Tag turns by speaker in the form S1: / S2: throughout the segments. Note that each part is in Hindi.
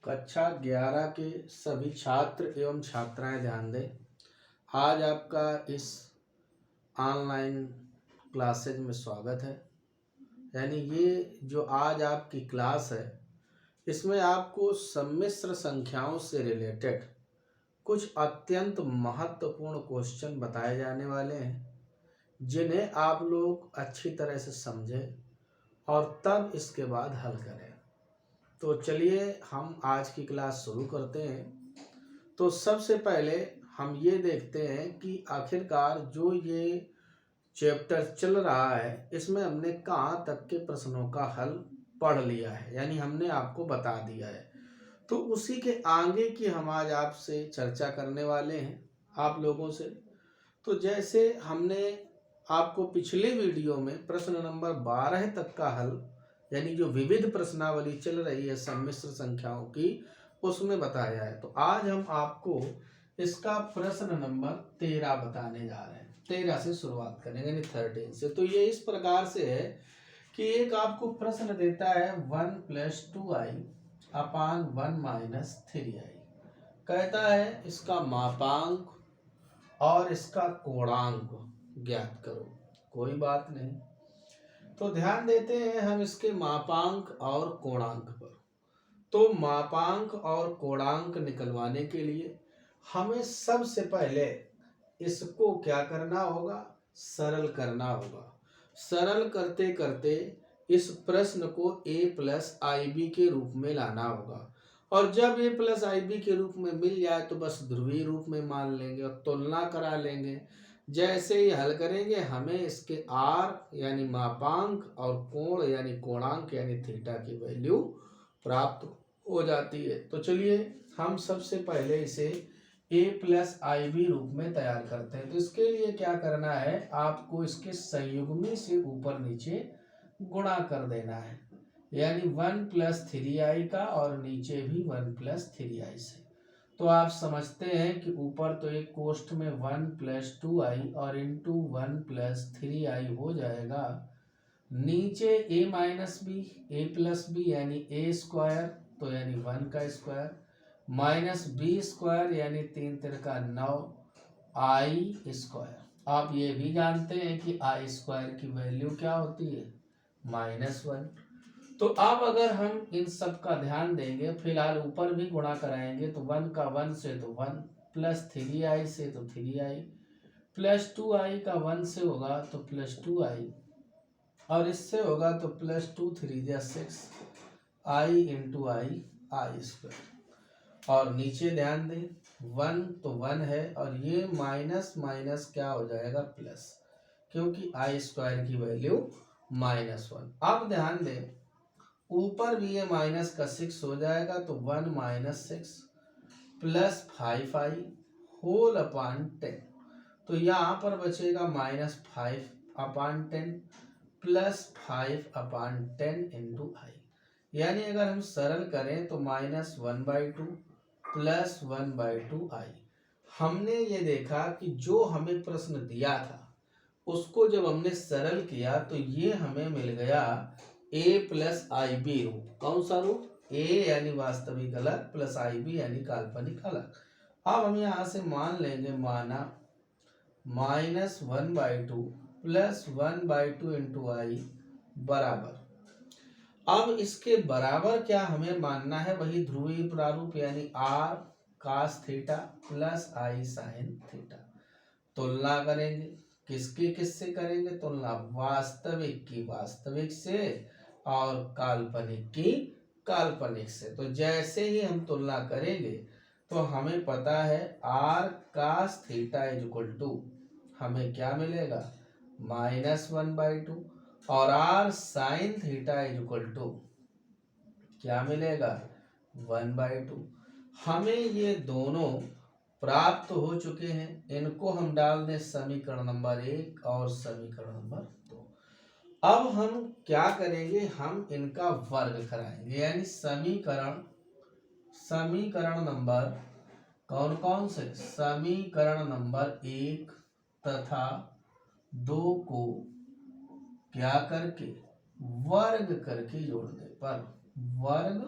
S1: कक्षा 11 के सभी छात्र एवं छात्राएं ध्यान दें। आज आपका इस ऑनलाइन क्लासेज में स्वागत है। यानी ये जो आज आपकी क्लास है, इसमें आपको सम्मिश्र संख्याओं से रिलेटेड कुछ अत्यंत महत्वपूर्ण क्वेश्चन बताए जाने वाले हैं, जिन्हें आप लोग अच्छी तरह से समझें और तब इसके बाद हल करें। तो चलिए हम आज की क्लास शुरू करते हैं। तो सबसे पहले हम ये देखते हैं कि आखिरकार जो ये चैप्टर चल रहा है, इसमें हमने कहाँ तक के प्रश्नों का हल पढ़ लिया है, यानी हमने आपको बता दिया है। तो उसी के आगे की हम आज आपसे चर्चा करने वाले हैं आप लोगों से। तो जैसे हमने आपको पिछले वीडियो में प्रश्न नंबर 12 तक का हल, यानी जो विविध प्रश्नावली चल रही है सम्मिश्र संख्याओं की, उसमें बताया है। तो आज हम आपको इसका प्रश्न नंबर 13 बताने जा रहे हैं। 13 से शुरुआत करेंगे, यानी 13 से। तो ये इस प्रकार से है कि एक आपको प्रश्न देता है 1 + 2i अपान 1 - 3i। कहता है इसका मापांक और इसका कोणांक ज्ञात करो। कोई बात नहीं, तो ध्यान देते हैं हम इसके मापांक और कोणांक पर। तो मापांक और कोणांक निकलवाने के लिए हमें सबसे पहले इसको क्या करना होगा, सरल करना होगा। सरल करते करते इस प्रश्न को a + ib के रूप में लाना होगा, और जब a + ib के रूप में मिल जाए तो बस ध्रुवीय रूप में मान लेंगे और तुलना करा लेंगे। जैसे ही हल करेंगे हमें इसके r यानी मापांक और कोण यानी कोणांक यानी थीटा की वैल्यू प्राप्त हो जाती है। तो चलिए हम सबसे पहले इसे a + ib रूप में तैयार करते हैं। तो इसके लिए क्या करना है, आपको इसके संयुग्मी से ऊपर नीचे गुणा कर देना है, यानी 1 + 3i का और नीचे भी 1 + 3i से। तो आप समझते हैं कि ऊपर तो एक कोष्ठ में 1 + 2i और इंटू 1 + 3i हो जाएगा। नीचे a - b, a + b यानी a² तो यानी 1 का स्क्वायर माइनस b² यानी 3 × 3 = 9 i²। आप ये भी जानते हैं कि i² की वैल्यू क्या होती है, -1। तो अब अगर हम इन सब का ध्यान देंगे, फिलहाल ऊपर भी गुणा कराएंगे, तो 1 का 1 से तो 1 + 3i से तो 3i + 2i का 1 से होगा तो +2i और इससे होगा तो +2 × 3 = 6 i × i² और नीचे ध्यान दें 1 तो 1 है और ये माइनस माइनस क्या हो जाएगा, प्लस, क्योंकि i² की वैल्यू -1। अब ध्यान दें ऊपर भी ये माइनस का 6 हो जाएगा तो 1 - 6 + 5i होल अपान 10। तो यहाँ पर बचेगा -5/10 + 5/10 × i। यानी अगर हम सरल करें तो -1/2 + 1/2i। हमने ये देखा कि जो हमें प्रश्न दिया था उसको जब हमने सरल किया तो ये हमें मिल गया a + ib रूप। कौन सा रूप, a यानी वास्तविक अलग + ib यानी काल्पनिक अलग। अब हम यहाँ से मान लेंगे, माना -1/2 + 1/2 × i बराबर। अब इसके बराबर क्या हमें मानना है, वही ध्रुवीय प्रारूप यानी r cos θ + i sin θ। तुलना करेंगे, किसकी किससे करेंगे तुलना, वास्तविक की वास्तविक से और काल्पनिक की काल्पनिक से। तो जैसे ही हम तुलना करेंगे तो हमें पता है r cos θ हमें क्या मिलेगा, -1/2 और r sin θ क्या मिलेगा, 1/2। हमें ये दोनों प्राप्त हो चुके हैं। इनको हम डाल दें समीकरण नंबर 1 और समीकरण नंबर 2। अब हम क्या करेंगे, हम इनका वर्ग कराएंगे, यानी समीकरण नंबर कौन कौन से, समीकरण नंबर 1 तथा 2 को क्या करके, वर्ग करके जोड़ने पर वर्ग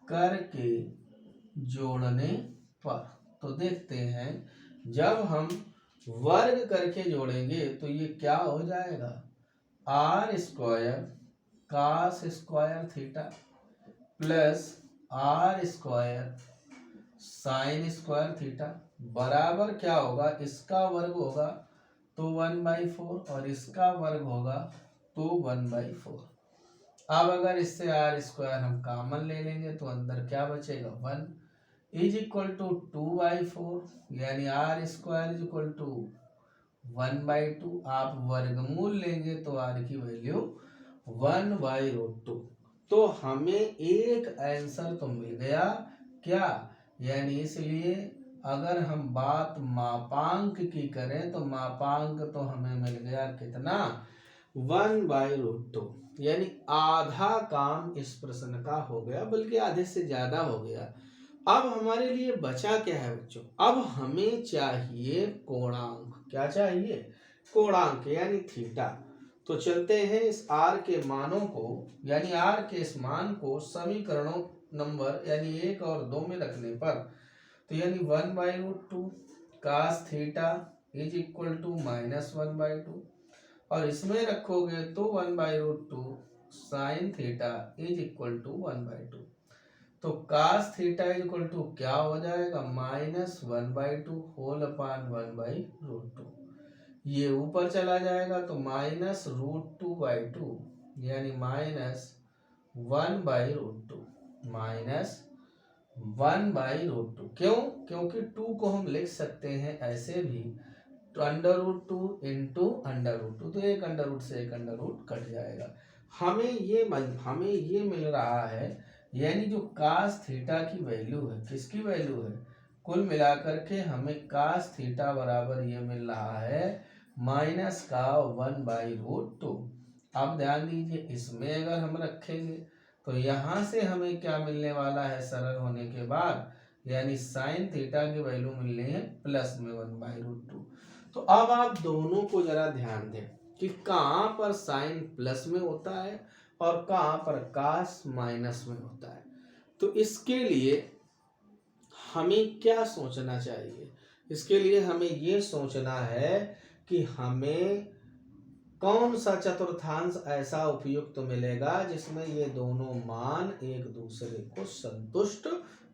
S1: करके जोड़ने पर। तो देखते हैं, जब हम वर्ग करके जोड़ेंगे तो ये क्या हो जाएगा, r square cos square theta plus r square sine square theta बराबर क्या होगा, इसका वर्ग होगा तो 1/4 और इसका वर्ग होगा तो 1/4। अब अगर इससे आर स्क्वायर हम कॉमन ले लेंगे तो अंदर क्या बचेगा, 1 इज इक्वल टू 2/4, यानी r square is equal to 1/2। आप वर्गमूल लेंगे तो आर की वैल्यू 1/√2। तो हमें एक आंसर तो मिल गया क्या, यानी इसलिए अगर हम बात मापांक की करें तो मापांक तो हमें मिल गया कितना, 1/√2, यानी आधा काम इस प्रश्न का हो गया, बल्कि आधे से ज्यादा हो गया। अब हमारे लिए बचा क्या है बच्चों, अब हमें चाहिए कोणांक। क्या चाहिए, कोणांक यानी थीटा। तो चलते हैं इस आर के मानों को, यानी आर के इस मान को समीकरणों नंबर यानी 1 और 2 में रखने पर, तो यानी 1/√2 cos theta is equal to -1/2, और इसमें रखोगे तो 1/√2 sine theta is equal to 1/2। तो cos theta is equal to क्या हो जाएगा, -1/2 होल अपान 1/√2। ये ऊपर चला जाएगा तो -√2/2, यानी -1/√2 -1/√2। क्यों, क्योंकि 2 को हम लिख सकते हैं ऐसे भी, तो √2 इंटू √2, तो एक अंडर से एक अंडर कट जाएगा। हमें ये मिल रहा है, यानी जो कास थीटा की वैल्यू है, किसकी वैल्यू है, कुल मिलाकर के हमें कास थीटा बराबर ये मिल रहा है माइनस का 1/√2। अब ध्यान दीजिए, इसमें अगर हम रखेंगे तो यहाँ से हमें क्या मिलने वाला है सरल होने के बाद, यानी साइन थीटा की वैल्यू मिलनी है प्लस में 1/√2। तो अब आप दोनों को जरा ध्यान दें कि कहाँ पर साइन प्लस में होता है और कहाँ पर कास माइनस में होता है। तो इसके लिए हमें क्या सोचना चाहिए, इसके लिए हमें ये सोचना है कि हमें कौन सा चतुर्थांश ऐसा उपयुक्त मिलेगा जिसमें ये दोनों मान एक दूसरे को संतुष्ट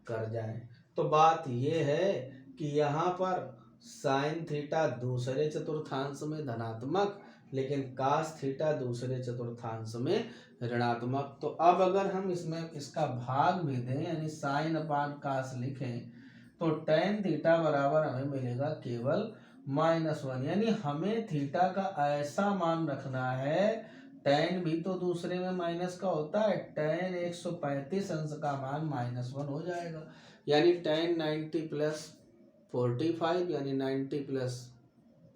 S1: कर जाएं। तो बात ये है कि यहाँ पर साइन थीटा दूसरे चतुर्थांश में धनात्मक, लेकिन कास थीटा दूसरे चतुर्थांश में ऋणात्मक। तो अब अगर हम इसमें इसका भाग भी दें, यानी साइन अपान कास लिखें, तो tan थीटा बराबर हमें मिलेगा केवल -1, यानी हमें थीटा का ऐसा मान रखना है, tan भी तो दूसरे में माइनस का होता है, tan 135 अंश का मान -1 हो जाएगा, यानी tan 90 + 45, यानी 90 +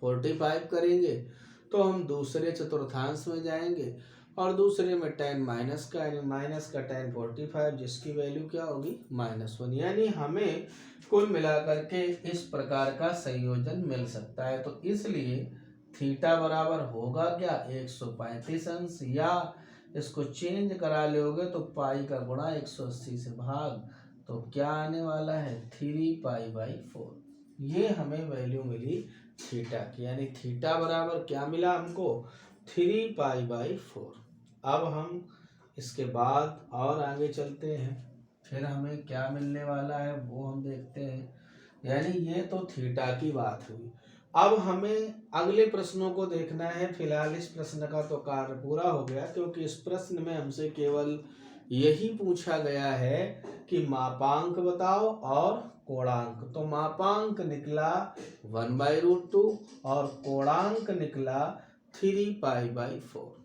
S1: 45 करेंगे तो हम दूसरे चतुर्थांश में जाएंगे, और दूसरे में tan माइनस का, यानी माइनस का tan 45, जिसकी वैल्यू क्या होगी -1, यानी हमें कुल मिलाकर के इस प्रकार का संयोजन मिल सकता है। तो इसलिए थीटा बराबर होगा क्या, 135 अंश, या इसको चेंज करा लोगे तो पाई का गुणा 180 से भाग, तो क्या आने वाला है 3π/4। ये हमें वैल्यू मिली थीटा की, यानी थीटा बराबर क्या मिला हमको, 3π/4। अब हम इसके बाद और आगे चलते हैं, फिर हमें क्या मिलने वाला है वो हम देखते हैं। यानी ये तो थीटा की बात हुई। अब हमें अगले प्रश्नों को देखना है। फिलहाल इस प्रश्न का तो कार्य पूरा हो गया, क्योंकि इस प्रश्न में हमसे केवल यही पूछा गया है कि मापांक बताओ और कोणांक। तो मापांक निकला 1/√2 और कोणांक निकला 3π/4।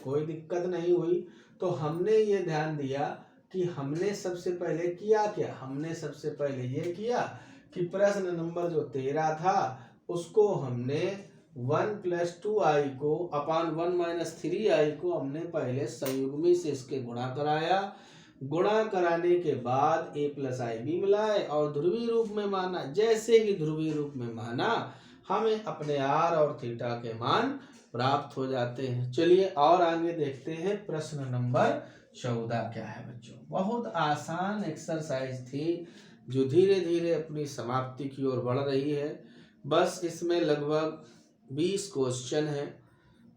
S1: कोई दिक्कत नहीं हुई। तो हमने ये ध्यान दिया कि हमने सबसे पहले किया क्या, हमने सबसे पहले ये किया कि प्रश्न नंबर जो 13 था उसको हमने 1 + 2i को अपान 1 - 3i को हमने पहले संयुग्मी से इसके गुणा कराया। गुणा कराने के बाद a + ib मिलाए और ध्रुवीय रूप में माना। जैसे ही ध्रुवीय रूप में माना, हमें अपने r और थीटा के मान प्राप्त हो जाते हैं। चलिए और आगे देखते हैं प्रश्न नंबर 14 क्या है बच्चों? बहुत आसान एक्सरसाइज थी जो धीरे धीरे अपनी समाप्ति की ओर बढ़ रही है। बस इसमें लगभग 20 क्वेश्चन हैं,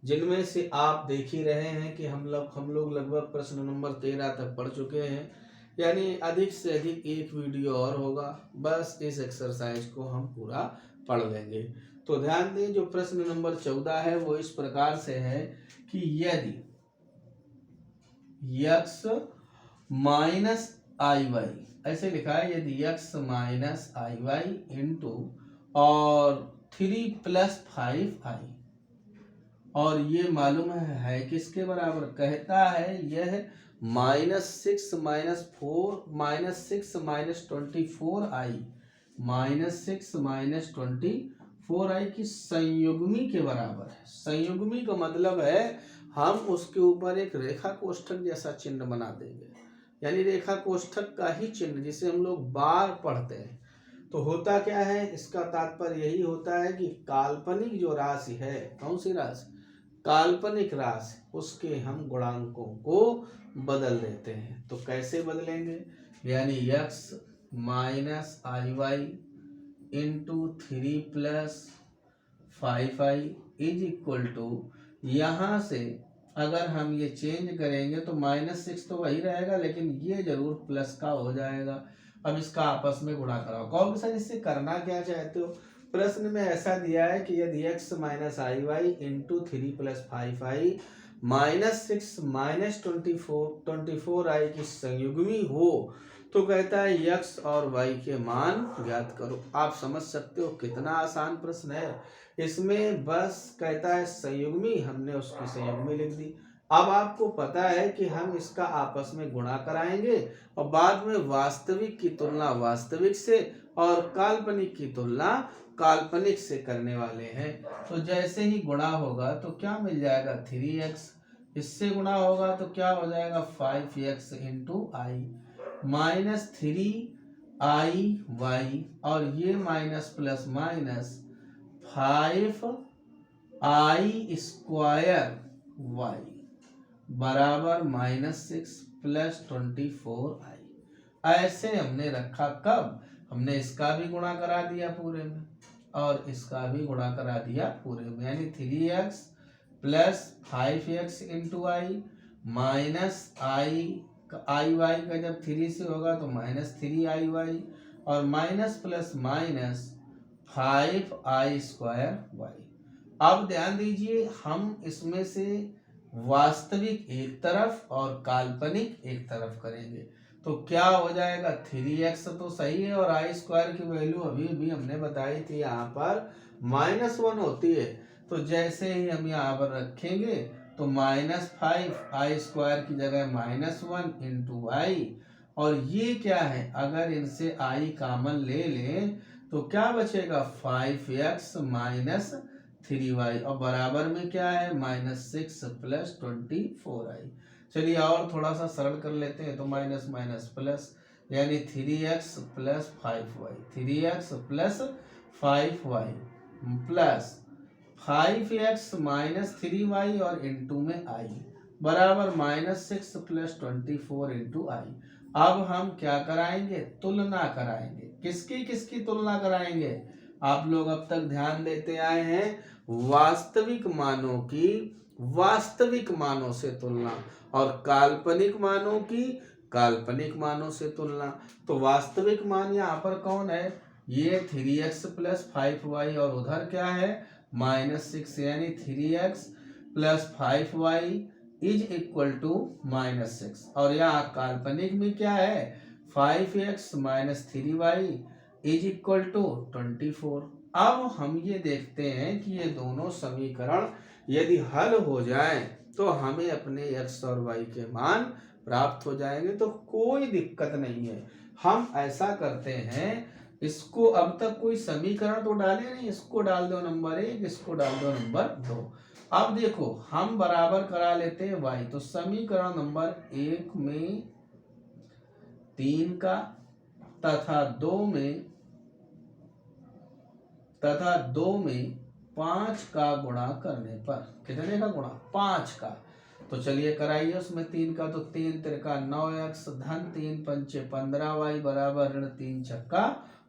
S1: जिनमें से आप देख ही रहे हैं कि हम लोग लगभग प्रश्न नंबर 13 तक पढ़ चुके हैं। यानी अधिक से अधिक एक वीडियो और होगा, बस इस एक्सरसाइज को हम पूरा पढ़ लेंगे। तो ध्यान दें, जो प्रश्न नंबर 14 है वो इस प्रकार से है कि यदि x माइनस आई वाई, ऐसे लिखा है, यदि x minus i y into और 3 प्लस 5i, और ये मालूम है किसके बराबर? कहता है यह -6 minus 6 minus 24i -6 minus 24i की संयुग्मी के बराबर है। संयुग्मी का मतलब है हम उसके ऊपर एक रेखा कोष्ठक जैसा चिन्ह बना देंगे, यानी रेखा कोष्ठक का ही चिन्ह जिसे हम लोग बार पढ़ते हैं। तो होता क्या है, इसका तात्पर्य यही होता है कि काल्पनिक जो राशि है, कौन सी राशि? काल्पनिक राशि, उसके हम गुणांकों को बदल देते हैं। तो कैसे बदलेंगे? यानी x minus i y into 3 plus 5i is equal to, यहाँ से अगर हम ये चेंज करेंगे तो -6 तो वही रहेगा, लेकिन ये जरूर प्लस का हो जाएगा। अब इसका आपस में गुणा कराओ। कहोगे सर इससे करना क्या चाहते हो? प्रश्न में ऐसा दिया है कि यदि x minus i y into 3 plus 5i -6 minus 24i की संयुग्मी हो, तो कहता है x और y के मान ज्ञात करो। आप समझ सकते हो कितना आसान प्रश्न है। इसमें बस कहता है संयुग्मी, हमने उसकी संयुग्मी लिख दी। अब आपको पता है कि हम इसका आपस में गुणा कराएंगे और बाद में वास्तविक की तुलना वास्तविक से और काल्पनिक की तुलना काल्पनिक से करने वाले हैं। तो जैसे ही गुणा होगा तो क्या मिल जाएगा? 3x, इससे गुणा होगा तो क्या हो जाएगा? 5x into i minus 3i y, और ये minus plus minus 5i square y बराबर -6 प्लस 24i। ऐसे हमने रखा। कब? हमने इसका भी गुणा करा दिया पूरे में और इसका भी गुणा करा दिया पूरे में, यानी 3x plus 5x into i minus i y का जब 3 से होगा तो -3i और minus plus minus 5i square y. अब ध्यान दीजिए, हम इसमें से वास्तविक एक तरफ और काल्पनिक एक तरफ करेंगे तो क्या हो जाएगा? 3x तो सही है और आई स्क्वायर की वैल्यू अभी भी हमने बताई थी, यहाँ पर -1 होती है। तो जैसे ही हम यहाँ पर रखेंगे तो -5i स्क्वायर की जगह -1 इंटू आई, और ये क्या है, अगर इनसे i कॉमन ले लें तो क्या बचेगा? 5x माइनस 3y, और बराबर में क्या है? -6 प्लस 24i। चलिए और थोड़ा सा सरल कर लेते हैं, तो माइनस माइनस प्लस, यानी 3x plus 5y, 3x plus 5y plus 5x minus 3y और इंटू में i बराबर -6 प्लस 24 इंटू आई। अब हम क्या कराएंगे? तुलना कराएंगे। किसकी किसकी तुलना कराएंगे? आप लोग अब तक ध्यान देते आए हैं, वास्तविक मानों की वास्तविक मानों से तुलना और काल्पनिक मानों की काल्पनिक मानों से तुलना। तो वास्तविक मान यहाँ पर कौन है? ये 3x प्लस 5y और उधर क्या है? -6, यानी 3x plus 5y is equal to -6, और यहाँ काल्पनिक में क्या है? 5x minus 3y is equal to 24। अब हम ये देखते हैं कि ये दोनों समीकरण यदि हल हो जाएं तो हमें अपने x और y के मान प्राप्त हो जाएंगे, तो कोई दिक्कत नहीं है। हम ऐसा करते हैं, इसको अब तक कोई समीकरण तो डाले नहीं, इसको डाल दो नंबर 1, इसको डाल दो नंबर 2। अब देखो हम बराबर करा लेते हैं y, तो समीकरण नंबर 1 में 3 का तथा 2 में 5 का गुणा करने पर, कितने का गुणा? 5 का। तो चलिए कराइए उसमें 3 का। तो 3 तिरका 9x धन 3 पंचे 15y बराबर ऋण 3 छक्का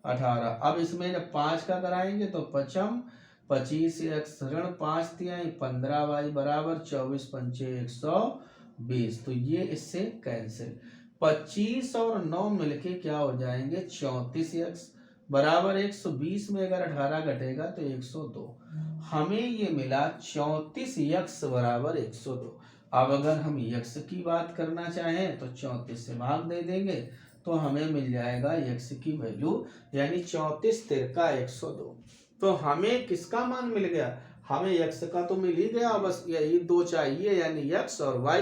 S1: 18। अब इसमें जब 5 का कराएंगे तो पचम 25x ऋण 5 तिहाई 15y बराबर 24 पंचे 120। तो ये इससे कैंसिल। 25 और 9 मिलके क्या हो जाएंगे 34x बराबर 120 में अगर 18 घटेगा तो 102। हमें ये मिला 34x बराबर 102। अब अगर हम x की बात करना चाहें तो 34 से भाग दे देंगे तो हमें मिल जाएगा x की वैल्यू, यानी 34 तिरका 102। तो हमें किसका मान मिल गया, हमें x का तो मिल ही गया, बस यही दो चाहिए यानी x और y।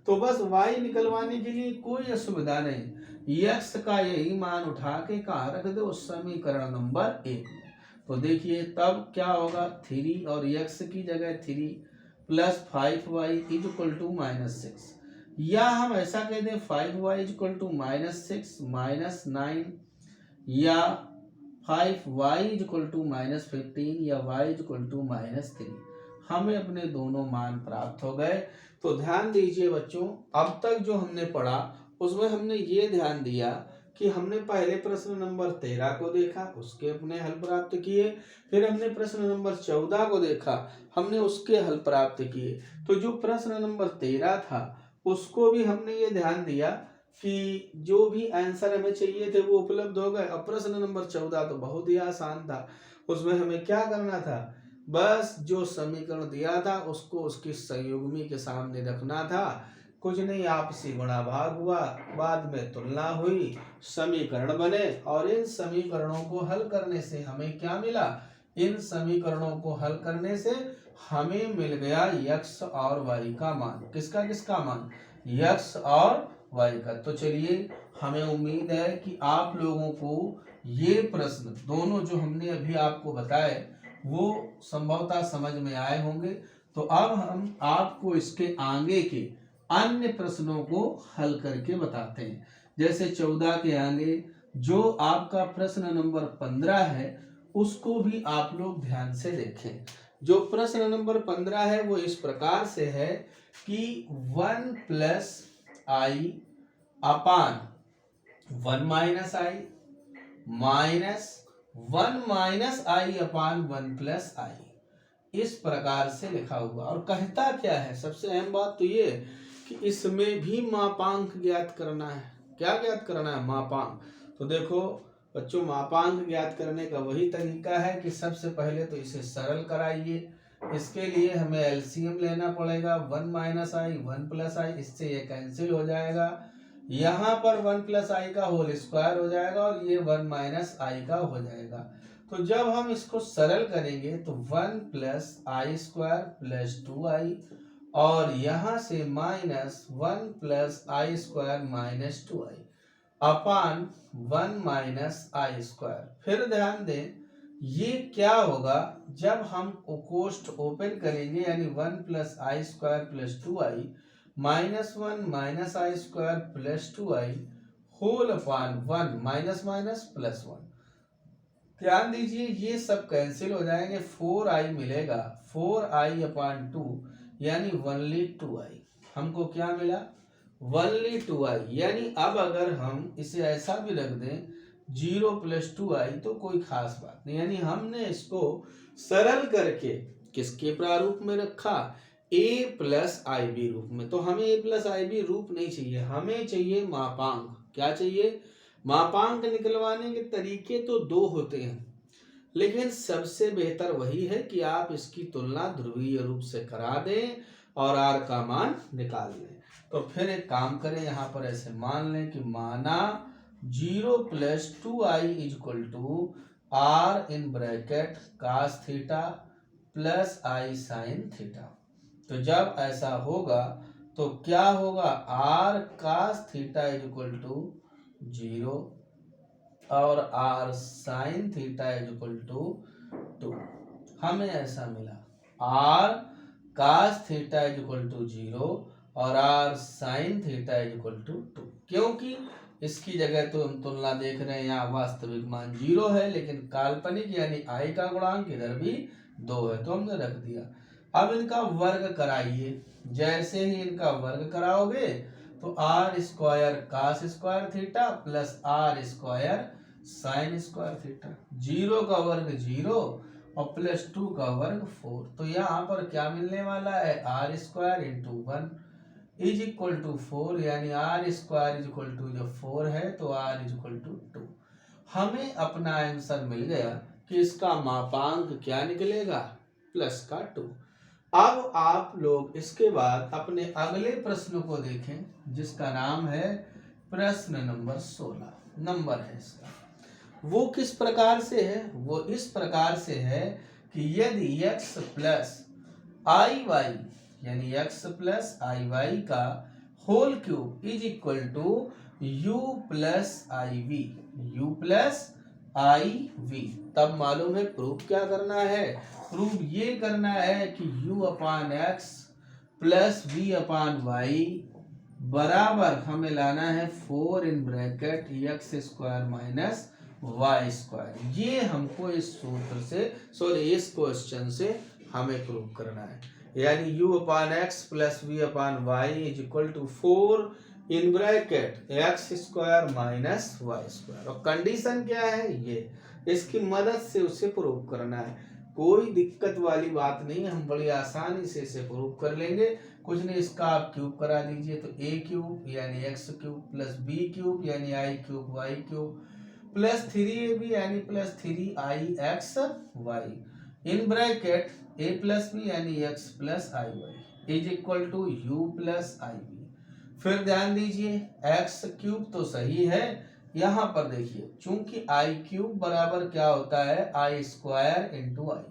S1: तो बस y निकलवाने के लिए कोई असुविधा नहीं, x का यही मान उठा के कहाँ रख दो समीकरण नंबर 1 में। तो देखिए तब क्या होगा 3 और x की जगह 3 plus 5y is equal to -6, या हम ऐसा कह दें 5y इज इक्वल टू -6 -9, या 5y इज इक्वल टू -15, या y इज इक्वल टू -3। हमें अपने दोनों मान प्राप्त हो गए। तो ध्यान दीजिए बच्चों, अब तक जो हमने पढ़ा उसमें हमने ये ध्यान दिया कि हमने पहले प्रश्न नंबर 13 को देखा, उसके अपने हल प्राप्त किए। फिर हमने प्रश्न नंबर 14 को देखा, हमने उसके हल प्राप्त किए। तो जो प्रश्न नंबर 13 था उसको भी हमने ये ध्यान दिया कि जो भी आंसर हमें चाहिए थे वो उपलब्ध हो गए। अब प्रश्न नंबर 14 तो बहुत ही आसान था, उसमें हमें क्या करना था, बस जो समीकरण दिया था उसको उसकी संयुग्मी के सामने रखना था। कुछ नहीं, आपसी गुणा भाग हुआ, बाद में तुलना हुई, समीकरण बने, और इन समीकरणों को हल करने से हमें क्या मिला, इन समीकरणों को हल करने से हमें मिल गया x और y का मान। किसका किसका मान, x और y का। तो चलिए हमें उम्मीद है कि आप लोगों को ये प्रश्न दोनों जो हमने अभी आपको बताए वो संभवतः समझ में आए होंगे। तो अब हम आपको इसके आगे के अन्य प्रश्नों को हल करके बताते हैं। जैसे 14 के आगे जो आपका प्रश्न नंबर 15 है उसको भी आप लोग ध्यान से देखें। जो प्रश्न नंबर 15 है वो इस प्रकार से है कि 1 प्लस आई अपान 1 माइनस आई माइनस 1 माइनस आई अपान 1 प्लस आई, इस प्रकार से लिखा हुआ। और कहता क्या है, सबसे अहम बात तो ये कि इसमें भी मापांक ज्ञात करना है। क्या ज्ञात करना है, मापांक। तो देखो बच्चों, मापांक ज्ञात करने का वही तरीका है कि सबसे पहले तो इसे सरल कराइए। इसके लिए हमें एलसीएम लेना पड़ेगा। 1 माइनस आई 1 प्लस आई, इससे ये कैंसिल हो जाएगा। यहाँ पर 1 प्लस आई का होल स्क्वायर हो जाएगा और ये 1 माइनस आई का हो जाएगा। तो जब हम इसको सरल करेंगे तो 1 plus i square plus 2i, और यहाँ से minus 1 plus i square minus 2i upon 1 minus i square. फिर ध्यान दें ये क्या होगा, जब हम कोष्ठ ओपन करेंगे यानी 1 plus i square plus 2i minus 1 minus i square plus 2i whole upon 1 minus minus plus 1। ध्यान दीजिए ये सब कैंसिल हो जाएंगे, 4i मिलेगा, 4i अपान 2 यानी 1 2i। हमको क्या मिला, 1 2i। यानी अब अगर हम इसे ऐसा भी रख दें 0 प्लस 2i तो कोई खास बात नहीं, यानी हमने इसको सरल करके किसके प्रारूप में रखा, a प्लस आई बी रूप में। तो हमें a प्लस आई बी रूप नहीं चाहिए, हमें चाहिए मापांक। क्या चाहिए, मापांक। निकलवाने के तरीके तो दो होते हैं, लेकिन सबसे बेहतर वही है कि आप इसकी तुलना ध्रुवीय रूप से करा दें और r का मान निकाल लें। तो फिर एक काम करें, यहाँ पर ऐसे मान लें कि माना 0 plus 2i is equal to r in bracket cos theta plus i sine theta. तो जब ऐसा होगा तो क्या होगा, r cos theta is equal to 0 और r sine theta is equal to 2। हमें ऐसा मिला r cos theta is equal to 0 और r sine theta is equal to 2। क्योंकि इसकी जगह तो हम तुलना देख रहे हैं, यहाँ वास्तविक मान 0 है लेकिन काल्पनिक यानी i का गुणांक इधर भी 2 है तो हमने रख दिया। अब इनका वर्ग कराइए। जैसे ही इनका वर्ग कराओगे तो r square cos square theta plus r square sine square theta, 0 का वर्ग 0 और प्लस 2 का वर्ग 4। तो यहाँ पर क्या मिलने वाला है, r square into 1 is equal to 4, यानी r square is equal to, जब 4 है तो आर इज इक्वल टू 2। हमें अपना आंसर मिल गया कि इसका मापांक क्या निकलेगा, प्लस का 2। अब आप लोग इसके बाद अपने अगले प्रश्न को देखें जिसका नाम है प्रश्न नंबर 16 नंबर है इसका। वो किस प्रकार से है, वो इस प्रकार से है कि यदि x प्लस आई वाई यानी x प्लस आई वाई का whole cube is equal to u plus i v, u plus i v, तब मालूम है प्रूफ क्या करना है, प्रूफ ये करना है कि u upon x plus v upon y बराबर हमें लाना है 4 in bracket x square minus y square. ये हमको इस सूत्र से इस क्वेश्चन से हमें प्रूव करना है, यानी u upon x plus v upon y is equal to 4 in bracket x square minus y square. और कंडीशन क्या है, ये इसकी मदद से उसे प्रूव करना है। कोई दिक्कत वाली बात नहीं है, हम बड़ी आसानी से इसे प्रूव कर लेंगे। कुछ नहीं, इसका आप क्यूब करा दीजिए तो a क्यूब यानी x cube plus b cube यानी i cube y cube plus 3ab यानी plus 3ix y in bracket a plus b यानी x प्लस i y is equal to u plus i b. फिर ध्यान दीजिए x क्यूब तो सही है, यहाँ पर देखिए चूंकि आई क्यूब बराबर क्या होता है, आई स्क्वायर इंटू आई,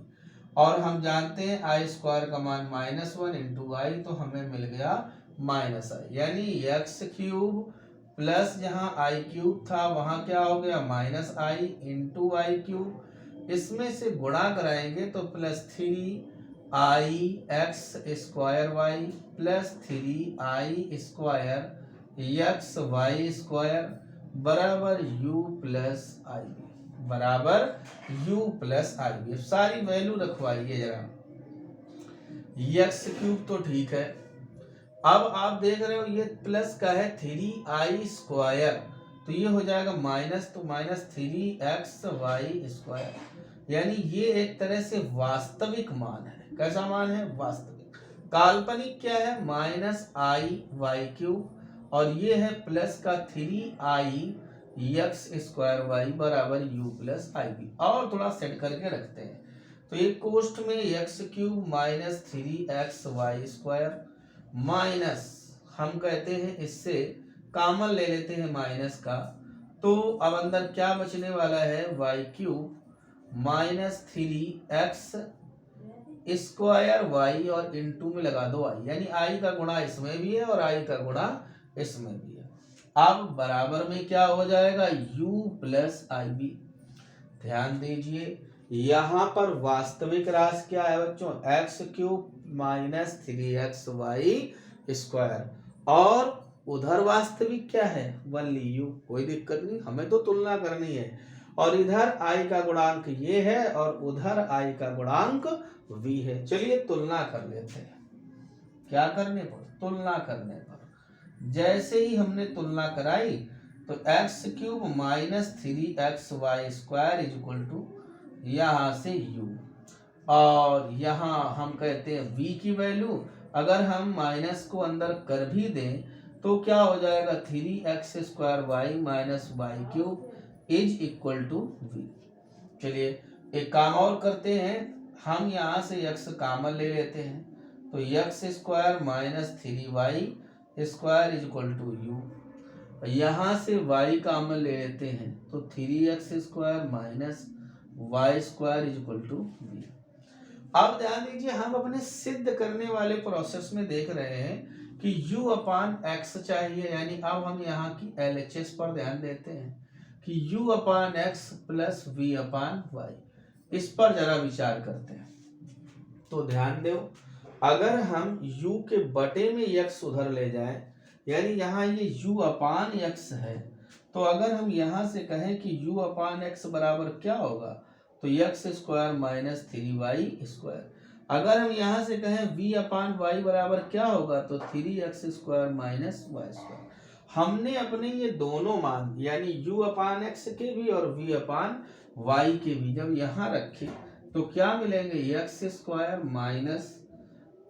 S1: और हम जानते हैं आई स्क्वायर का मान -1 इंटू आई, तो हमें मिल गया माइनस आई, यानी एक्स क्यूब प्लस जहाँ आई क्यूब था वहाँ क्या हो गया minus i into i cube, इसमें से गुणा कराएंगे तो plus 3i x square y plus 3i square x y square बराबर u प्लस आई बी, बराबर u प्लस आई बी। सारी वैल्यू रखवाइए जरा। एक्स क्यूब तो ठीक है, अब आप देख रहे हो ये प्लस का है 3i स्क्वायर, तो ये हो जाएगा माइनस, तो माइनस 3xy स्क्वायर, यानी ये एक तरह से वास्तविक मान है। कैसा मान है, वास्तविक। काल्पनिक क्या है, -i y क्यूब, और ये है प्लस का 3i एक्स स्क्वायर वाई बराबर u प्लस आई बी। और थोड़ा सेट करके रखते हैं, तो एक कोष्ठ में x cube minus 3xy square minus, हम कहते हैं इससे कॉमन ले लेते हैं माइनस का, तो अब अंदर क्या बचने वाला है, y cube minus 3x square y और इंटू में लगा दो आई, यानी आई का गुणा इसमें भी है और आई का गुणा इसमें भी है। अब बराबर में क्या हो जाएगा, u प्लस आई बी। ध्यान दीजिए यहाँ पर वास्तविक राशि क्या है बच्चों, x cube minus 3xy square, और उधर वास्तविक क्या है, वनली u। कोई दिक्कत नहीं, हमें तो तुलना करनी है, और इधर i का गुणांक ये है और उधर i का गुणांक v है। चलिए तुलना कर लेते हैं, क्या करने पर, तुलना करने पर। जैसे ही हमने तुलना कराई तो x cube minus 3xy square is equal to यहाँ से u, और यहाँ हम कहते हैं v की वैल्यू अगर हम माइनस को अंदर कर भी दें तो क्या हो जाएगा, 3x square y minus y cube is equal to v। चलिए एक काम और करते हैं, हम यहाँ से x कॉमन ले लेते हैं, तो x square minus 3y square is equal to u, यहाँ से y कॉमन ले लेते हैं तो 3x square minus y square is equal to v। अब ध्यान दीजिए हम अपने सिद्ध करने वाले प्रोसेस में देख रहे हैं कि u अपान एक्स चाहिए, यानी अब हम यहाँ की LHS पर ध्यान देते हैं कि u upon x plus v upon y, इस पर जरा विचार करते हैं। तो ध्यान दो, अगर हम u के बटे में x उधर ले जाएं, यानी यहाँ ये u अपान x है, तो अगर हम यहाँ से कहें कि u अपान x बराबर क्या होगा, तो x square minus 3y square. अगर हम यहाँ से कहें v अपान वाई बराबर क्या होगा तो 3x² माइनस वाई स्क्वायर। हमने अपने ये दोनों मान यानी u अपान x के भी और v अपान y के भी जब यहाँ रखे तो क्या मिलेंगे, x² माइनस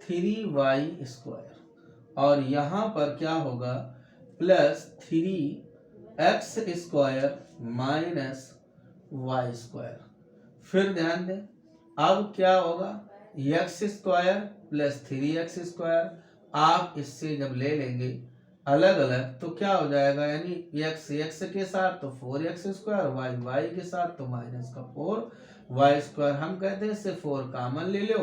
S1: 3y² और यहाँ पर क्या होगा प्लस 3x² माइनस y²। फिर ध्यान दें अब क्या होगा, x² प्लस 3x²। आप इससे जब ले लेंगे अलग अलग तो क्या हो जाएगा, यानी x के साथ तो 4x², y के साथ तो माइनस का 4y²। हम कहते हैं इससे 4 कॉमन ले लो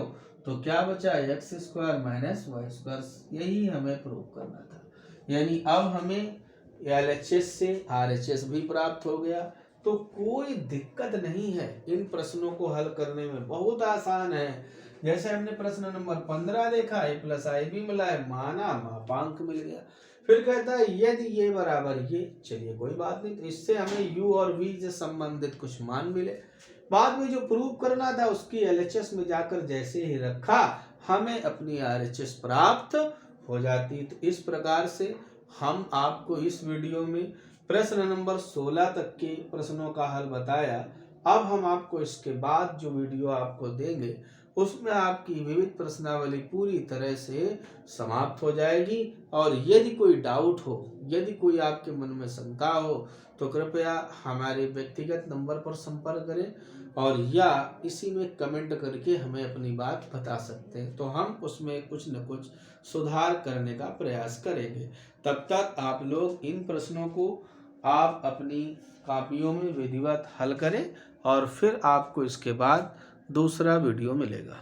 S1: तो क्या बचा, x² माइनस y²। यही हमें प्रूव करना था। यानी अब हमें LHS से RHS भी प्राप्त हो गया। तो कोई दिक्कत नहीं है, इन प्रश्नों को हल करने में बहुत आसान है। जैसे हमने प्रश्न नंबर 15 देखा, a प्लस आई बी मिला है, माना मापांक मिल गया। फिर कहता है यदि ये बराबर ये, चलिए कोई बात नहीं, तो इससे हमें u और v से संबंधित कुछ मान मिले। बाद में जो प्रूव करना था उसकी LHS में जाकर जैसे ही रखा हमें अपनी RHS प्राप्त हो जाती। तो इस प्रकार से हम आपको इस वीडियो में प्रश्न नंबर 16 तक के प्रश्नों का हल बताया। अब हम आपको इसके बाद जो वीडियो आपको देंगे उसमें आपकी विविध प्रश्नावली पूरी तरह से समाप्त हो जाएगी। और यदि कोई डाउट हो, यदि कोई आपके मन में शंका हो तो कृपया हमारे व्यक्तिगत नंबर पर संपर्क करें और या इसी में कमेंट करके हमें अपनी बात बता सकते हैं, तो हम उसमें कुछ न कुछ सुधार करने का प्रयास करेंगे। तब तक आप लोग इन प्रश्नों को आप अपनी कॉपियों में विधिवत हल करें और फिर आपको इसके बाद दूसरा वीडियो मिलेगा।